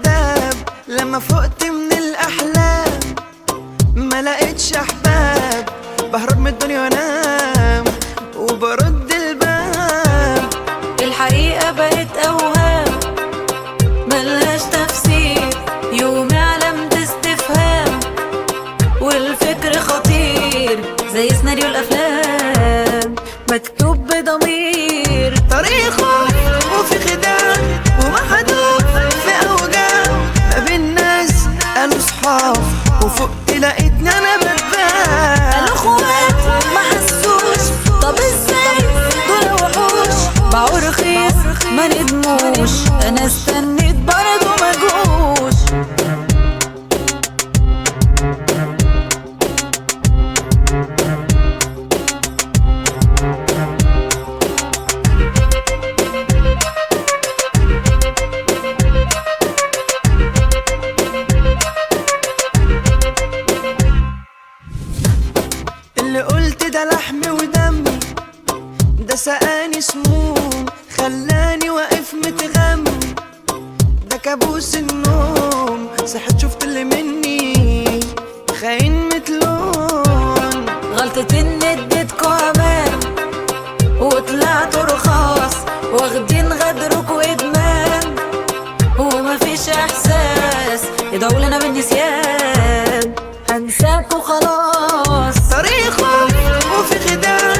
كداب لما فقت من الأحلام ما لقيتش أحباب، بهرب من الدنيا وانام وبرد الباب. الحقيقة بقت أوهام ملهاش تفسير، يومي علامة استفهام والفكر خطير زي سيناريو الأفلام مكتوب بضمير. طريقه وفي خداع ومحدود في أوجاع، ما بين ناس قالوا صحاب وفقت لقيتني أنا بتباع. قالوا اخوات ما حسوش، طب ازاي دول وحوش باعوا رخيص ما ندموش، انا استنيت برضه ما جوش. اللي قلت ده لحمي ودمي، ده سقاني سموم خلاني واقف متغم، ده كابوس النوم صحيت شفت اللي مني خاين متلون. غلطة ان اديتكوا امان وطلعتوا رخاص واخدين غدركوا ادمان ومفيش احساس، ادعوا لنا بالنسيان هنساكوا خلاص. طريقه وفي خداع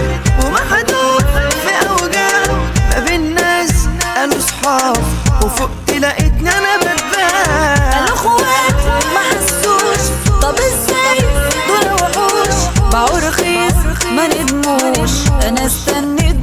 ومحدود في أوجاع، ما بين ناس قالوا صحاب وفقت لقيتني أنا بتباع. قالوا اخوات ما حسوش، طب ازاي دول وحوش باعوا رخيص ما ندموش، انا استنيت